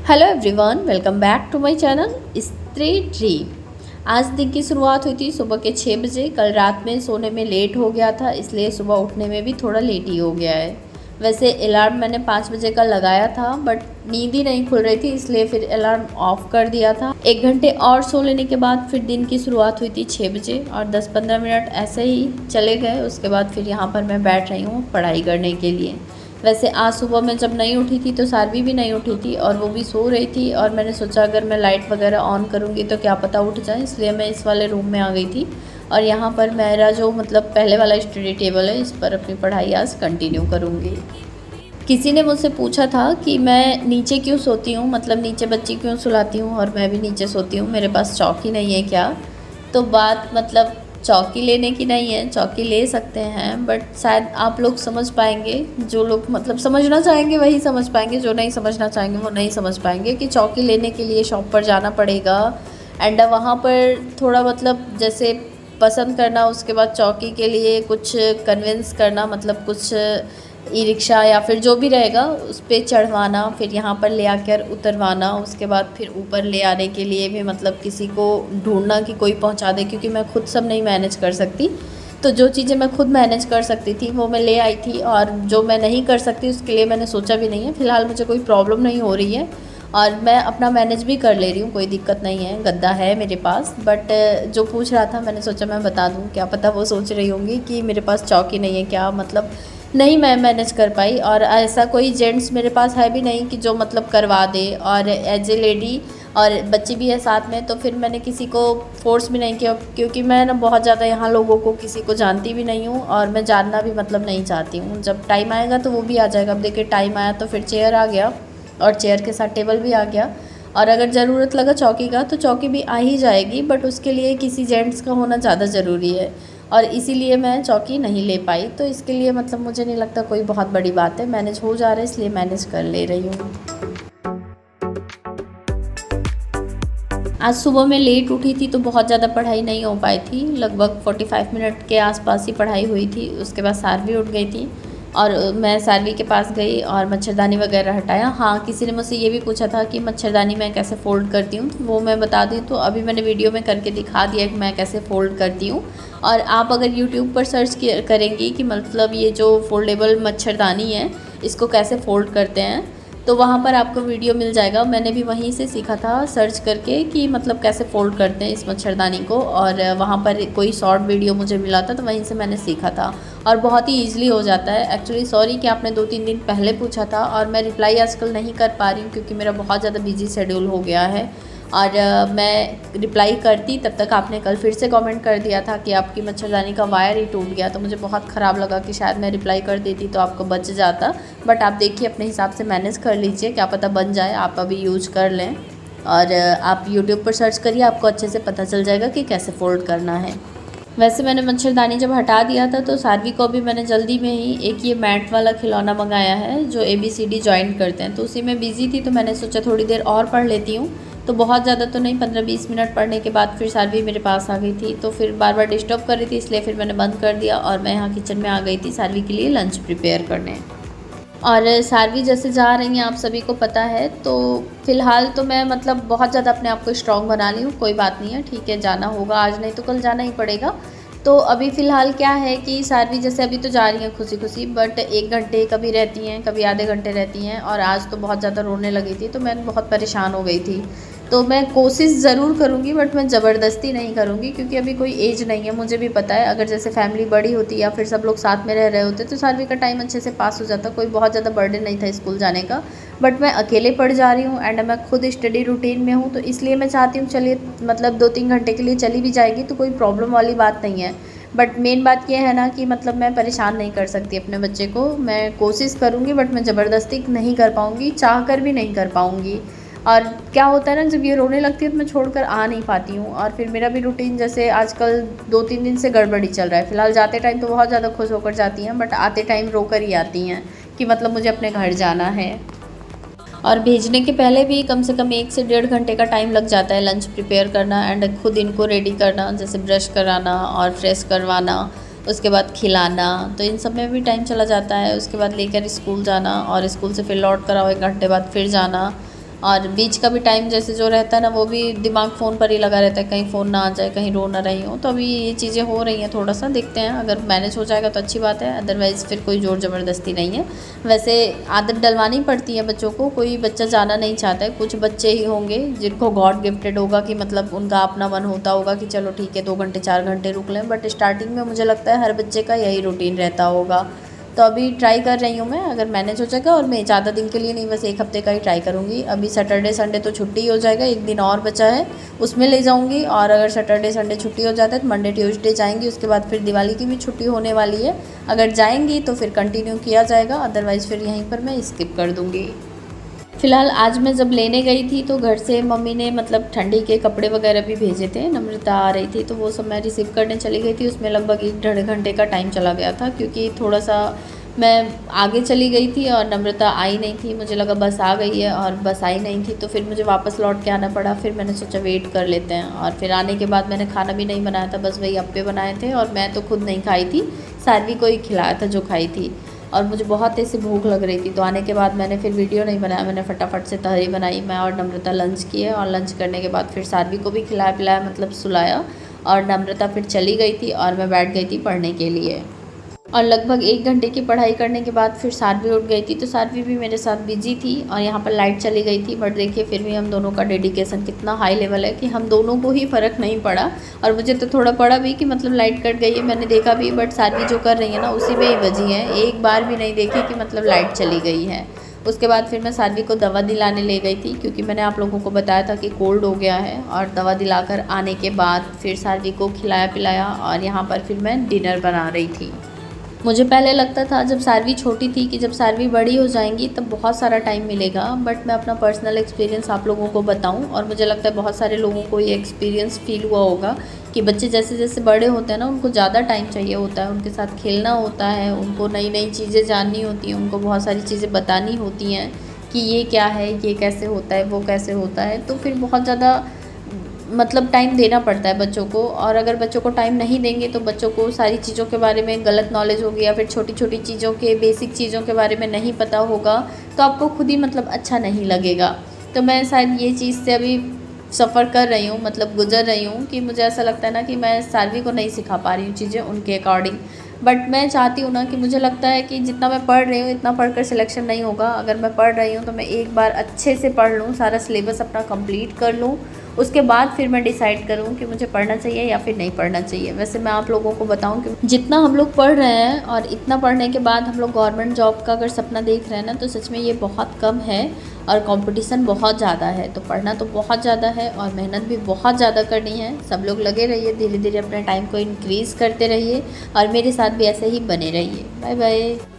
Hello everyone, welcome back to my channel Stree dream. आज दिन की शुरुआत हुई थी सुबह के 6 बजे। कल रात में सोने में लेट हो गया था, इसलिए सुबह उठने में भी थोड़ा लेट ही हो गया है। वैसे अलार्म मैंने 5 बजे का लगाया था, बट नींद ही नहीं खुल रही थी, इसलिए फिर अलार्म ऑफ कर दिया था। 1 घंटे और सो लेने के बाद फिर दिन की शुरुआत हुई थी 6 बजे और 10-15 मिनट ऐसे ही चले गए। उसके बाद फिर यहाँ पर मैं बैठ रही हूँ पढ़ाई करने के लिए। वैसे आज सुबह मैं जब नहीं उठी थी तो सारवी भी नहीं उठी थी और वो भी सो रही थी, और मैंने सोचा अगर मैं लाइट वगैरह ऑन करूँगी तो क्या पता उठ जाए, इसलिए मैं इस वाले रूम में आ गई थी। और यहाँ पर मेरा जो पहले वाला स्टडी टेबल है, इस पर अपनी पढ़ाई आज कंटिन्यू करूँगी। किसी ने मुझसे पूछा था कि मैं नीचे क्यों सोती हूँ, नीचे बच्ची क्यों सुलाती हूँ और मैं भी नीचे सोती हूँ, मेरे पास चौकी नहीं है क्या। तो बात चौकी लेने की नहीं है, चौकी ले सकते हैं, बट शायद आप लोग समझ पाएंगे। जो लोग समझना चाहेंगे वही समझ पाएंगे, जो नहीं समझना चाहेंगे वो नहीं समझ पाएंगे कि चौकी लेने के लिए शॉप पर जाना पड़ेगा एंड वहाँ पर थोड़ा जैसे पसंद करना, उसके बाद चौकी के लिए कुछ कन्विंस करना, कुछ ई रिक्शा या फिर जो भी रहेगा उस पर चढ़वाना, फिर यहाँ पर ले आकर उतरवाना, उसके बाद फिर ऊपर ले आने के लिए भी किसी को ढूंढना कि कोई पहुँचा दे, क्योंकि मैं खुद सब नहीं मैनेज कर सकती। तो जो चीज़ें मैं खुद मैनेज कर सकती थी वो मैं ले आई थी, और जो मैं नहीं कर सकती उसके लिए मैंने सोचा भी नहीं है। फ़िलहाल मुझे कोई प्रॉब्लम नहीं हो रही है और मैं अपना मैनेज भी कर ले रही हूँ, कोई दिक्कत नहीं है। गद्दा है मेरे पास, बट जो पूछ रहा था मैंने सोचा मैं बता दूँ, क्या पता वो सोच रही होंगी कि मेरे पास चौकी नहीं है क्या, नहीं मैं मैनेज कर पाई। और ऐसा कोई जेंट्स मेरे पास है भी नहीं कि जो करवा दे, और एज ए लेडी और बच्ची भी है साथ में, तो फिर मैंने किसी को फोर्स भी नहीं किया, क्योंकि मैं बहुत ज़्यादा यहाँ लोगों को किसी को जानती भी नहीं हूँ और मैं जानना भी नहीं चाहती हूँ। जब टाइम आएगा तो वो भी आ जाएगा। अब देखिए टाइम आया तो फिर चेयर आ गया और चेयर के साथ टेबल भी आ गया, और अगर ज़रूरत लगा चौकी का तो चौकी भी आ ही जाएगी, बट उसके लिए किसी जेंट्स का होना ज़्यादा ज़रूरी है, और इसीलिए मैं चौकी नहीं ले पाई। तो इसके लिए मुझे नहीं लगता कोई बहुत बड़ी बात है, मैनेज हो जा रहा है, इसलिए मैनेज कर ले रही हूँ। आज सुबह मैं लेट उठी थी तो बहुत ज़्यादा पढ़ाई नहीं हो पाई थी, लगभग 45 मिनट के आसपास ही पढ़ाई हुई थी। उसके बाद सारवी उठ गई थी और मैं सारवी के पास गई और मच्छरदानी वगैरह हटाया। हाँ, किसी ने मुझसे ये भी पूछा था कि मच्छरदानी मैं कैसे फ़ोल्ड करती हूँ, तो वो मैं बता दूँ तो अभी मैंने वीडियो में करके दिखा दिया कि मैं कैसे फ़ोल्ड करती हूँ। और आप अगर यूट्यूब पर सर्च करेंगी कि ये जो फोल्डेबल मच्छरदानी है इसको कैसे फ़ोल्ड करते हैं, तो वहाँ पर आपको वीडियो मिल जाएगा। मैंने भी वहीं से सीखा था सर्च करके कि कैसे फ़ोल्ड करते हैं इस मच्छरदानी को, और वहाँ पर कोई शॉर्ट वीडियो मुझे मिला था तो वहीं से मैंने सीखा था, और बहुत ही ईजिली हो जाता है। एक्चुअली सॉरी कि आपने 2-3 दिन पहले पूछा था और मैं रिप्लाई आजकल नहीं कर पा रही हूँ, क्योंकि मेरा बहुत ज़्यादा बिजी शेड्यूल हो गया है। और मैं रिप्लाई करती तब तक आपने कल फिर से कमेंट कर दिया था कि आपकी मच्छरदानी का वायर ही टूट गया, तो मुझे बहुत ख़राब लगा कि शायद मैं रिप्लाई कर देती तो आपको बच जाता। बट आप देखिए अपने हिसाब से मैनेज कर लीजिए, क्या पता बन जाए, आप अभी यूज कर लें। और आप यूट्यूब पर सर्च करिए, आपको अच्छे से पता चल जाएगा कि कैसे फ़ोल्ड करना है। वैसे मैंने मच्छरदानी जब हटा दिया था तो सारवी को भी मैंने जल्दी में ही एक ये मैट वाला खिलौना मंगाया है जो ABCD जॉइन करते हैं, तो उसी में बिज़ी थी, तो मैंने सोचा थोड़ी देर और पढ़ लेती हूँ। तो बहुत ज़्यादा तो नहीं, 15-20 मिनट पढ़ने के बाद फिर सारवी मेरे पास आ गई थी, तो फिर बार बार डिस्टर्ब कर रही थी, इसलिए फिर मैंने बंद कर दिया और मैं यहाँ किचन में आ गई थी सारवी के लिए लंच प्रिपेयर करने। और सारवी जैसे जा रही हैं आप सभी को पता है, तो फ़िलहाल तो मैं बहुत ज़्यादा अपने आप को स्ट्रॉन्ग बना ली हूँ। कोई बात नहीं है, ठीक है, जाना होगा, आज नहीं तो कल जाना ही पड़ेगा। तो अभी फ़िलहाल क्या है कि सारवी जैसे अभी तो जा रही हैं खुशी खुशी, बट 1 घंटे कभी रहती हैं, कभी आधे घंटे रहती हैं, और आज तो बहुत ज़्यादा रोने लगी थी, तो मैं बहुत परेशान हो गई थी। तो मैं कोशिश ज़रूर करूँगी, बट मैं ज़बरदस्ती नहीं करूँगी, क्योंकि अभी कोई एज नहीं है। मुझे भी पता है अगर जैसे फैमिली बड़ी होती या फिर सब लोग साथ में रह रहे होते तो सारवी का टाइम अच्छे से पास हो जाता, कोई बहुत ज़्यादा बर्डन नहीं था स्कूल जाने का। बट मैं अकेले पढ़ जा रही हूँ एंड मैं खुद स्टडी रूटीन में हूँ, तो इसलिए मैं चाहती हूँ चलिए 2-3 घंटे के लिए चली भी जाएगी तो कोई प्रॉब्लम वाली बात नहीं है। बट मेन बात यह है ना कि मैं परेशान नहीं कर सकती अपने बच्चे को। मैं कोशिश करूँगी बट मैं ज़बरदस्ती नहीं कर पाऊँगी, चाह कर भी नहीं कर पाऊँगी। और क्या होता है ना, जब ये रोने लगती है तो मैं छोड़कर आ नहीं पाती हूँ, और फिर मेरा भी रूटीन जैसे आजकल 2-3 दिन से गड़बड़ी चल रहा है। फ़िलहाल जाते टाइम तो बहुत ज़्यादा खुश होकर जाती हैं, बट आते टाइम रो कर ही आती हैं कि मुझे अपने घर जाना है। और भेजने के पहले भी कम से कम 1 से 1.5 घंटे का टाइम लग जाता है लंच प्रिपेयर करना एंड खुद इनको रेडी करना, जैसे ब्रश कराना और फ्रेश करवाना, उसके बाद खिलाना, तो इन सब में भी टाइम चला जाता है। उसके बाद लेकर स्कूल जाना और स्कूल से फिर लौट कर आओ 1 घंटे बाद फिर जाना, और बीच का भी टाइम जैसे जो रहता है ना, वो भी दिमाग फ़ोन पर ही लगा रहता है, कहीं फ़ोन ना आ जाए, कहीं रो ना रही हो। तो अभी ये चीज़ें हो रही हैं, थोड़ा सा देखते हैं, अगर मैनेज हो जाएगा तो अच्छी बात है, अदरवाइज़ फिर कोई ज़ोर ज़बरदस्ती नहीं है। वैसे आदत डलवानी पड़ती है बच्चों को, कोई बच्चा जाना नहीं चाहता है। कुछ बच्चे ही होंगे जिनको गॉड गिफ्टेड होगा कि मतलब उनका अपना मन होता होगा कि चलो ठीक है 2 घंटे 4 घंटे रुक लें, बट स्टार्टिंग में मुझे लगता है हर बच्चे का यही रूटीन रहता होगा। तो अभी ट्राई कर रही हूँ मैं, अगर मैनेज हो जाएगा, और मैं ज़्यादा दिन के लिए नहीं, बस 1 हफ़्ते का ही ट्राई करूँगी। अभी सैटरडे संडे तो छुट्टी हो जाएगा, 1 दिन और बचा है, उसमें ले जाऊँगी। और अगर सैटरडे संडे छुट्टी हो जाता है तो मंडे ट्यूसडे जाएँगी, उसके बाद फिर दिवाली की भी छुट्टी होने वाली है। अगर जाएँगी तो फिर कंटिन्यू किया जाएगा, अदरवाइज़ फिर यहीं पर मैं स्किप कर दूँगी। फ़िलहाल आज मैं जब लेने गई थी तो घर से मम्मी ने मतलब ठंडी के कपड़े वगैरह भी भेजे थे, नम्रता आ रही थी तो वो सब मैं रिसीव करने चली गई थी। उसमें लगभग 1 डेढ़ घंटे का टाइम चला गया था, क्योंकि थोड़ा सा मैं आगे चली गई थी और नम्रता आई नहीं थी। मुझे लगा बस आ गई है और बस आई नहीं थी, तो फिर मुझे वापस लौट के आना पड़ा। फिर मैंने सोचा वेट कर लेते हैं, और फिर आने के बाद मैंने खाना भी नहीं बनाया था, बस वही अप्पे बनाए थे, और मैं तो खुद नहीं खाई थी, साध्वी को ही खिलाया था जो खाई थी। और मुझे बहुत तेज़ से भूख लग रही थी, तो आने के बाद मैंने फिर वीडियो नहीं बनाया, मैंने फटाफट से तहरी बनाई। मैं और नम्रता लंच किए, और लंच करने के बाद फिर साध्वी को भी खिलाया पिलाया, मतलब सुलाया, और नम्रता फिर चली गई थी और मैं बैठ गई थी पढ़ने के लिए। और लगभग 1 घंटे की पढ़ाई करने के बाद फिर साध्वी उठ गई थी, तो साध्वी भी मेरे साथ बिजी थी, और यहाँ पर लाइट चली गई थी। बट देखिए फिर भी हम दोनों का डेडिकेशन कितना हाई लेवल है कि हम दोनों को ही फ़र्क नहीं पड़ा। और मुझे तो थोड़ा पड़ा भी कि मतलब लाइट कट गई है, मैंने देखा भी, बट साध्वी जो कर रही है ना उसी में ही बजी है, एक बार भी नहीं देखी कि मतलब लाइट चली गई है। उसके बाद फिर मैं साध्वी को दवा दिलाने ले गई थी, क्योंकि मैंने आप लोगों को बताया था कि कोल्ड हो गया है। और दवा दिलाकर आने के बाद फिर साध्वी को खिलाया पिलाया, और यहाँ पर फिर मैं डिनर बना रही थी। मुझे पहले लगता था जब साध्वी छोटी थी कि जब साध्वी बड़ी हो जाएंगी तब बहुत सारा टाइम मिलेगा, बट मैं अपना पर्सनल एक्सपीरियंस आप लोगों को बताऊं, और मुझे लगता है बहुत सारे लोगों को ये एक्सपीरियंस फील हुआ होगा कि बच्चे जैसे जैसे बड़े होते हैं ना, उनको ज़्यादा टाइम चाहिए होता है, उनके साथ खेलना होता है, उनको नई नई चीज़ें जाननी होती हैं, उनको बहुत सारी चीज़ें बतानी होती हैं कि ये क्या है, ये कैसे होता है, वो कैसे होता है। तो फिर बहुत ज़्यादा मतलब टाइम देना पड़ता है बच्चों को, और अगर बच्चों को टाइम नहीं देंगे तो बच्चों को सारी चीज़ों के बारे में गलत नॉलेज होगी, या फिर छोटी छोटी चीज़ों के बेसिक चीज़ों के बारे में नहीं पता होगा, तो आपको खुद ही मतलब अच्छा नहीं लगेगा। तो मैं शायद ये चीज़ से अभी सफ़र कर रही हूँ, मतलब गुजर रही हूँ, कि मुझे ऐसा लगता है ना कि मैं साध्वी को नहीं सिखा पा रही हूँ चीज़ें उनके अकॉर्डिंग। बट मैं चाहती हूँ ना कि मुझे लगता है कि जितना मैं पढ़ रही हूँ इतना पढ़कर सिलेक्शन नहीं होगा। अगर मैं पढ़ रही हूँ तो मैं एक बार अच्छे से पढ़ लूँ, सारा सिलेबस अपना कंप्लीट कर लूँ, उसके बाद फिर मैं डिसाइड करूँ कि मुझे पढ़ना चाहिए या फिर नहीं पढ़ना चाहिए। वैसे मैं आप लोगों को बताऊँ कि जितना हम लोग पढ़ रहे हैं और इतना पढ़ने के बाद हम लोग गवर्नमेंट जॉब का अगर सपना देख रहे हैं ना, तो सच में ये बहुत कम है, और कंपटीशन बहुत ज़्यादा है। तो पढ़ना तो बहुत ज़्यादा है, और मेहनत भी बहुत ज़्यादा करनी है। सब लोग लगे रहिए, धीरे धीरे अपने टाइम को इंक्रीज़ करते रहिए, और मेरे साथ भी ऐसे ही बने रहिए। Bye bye.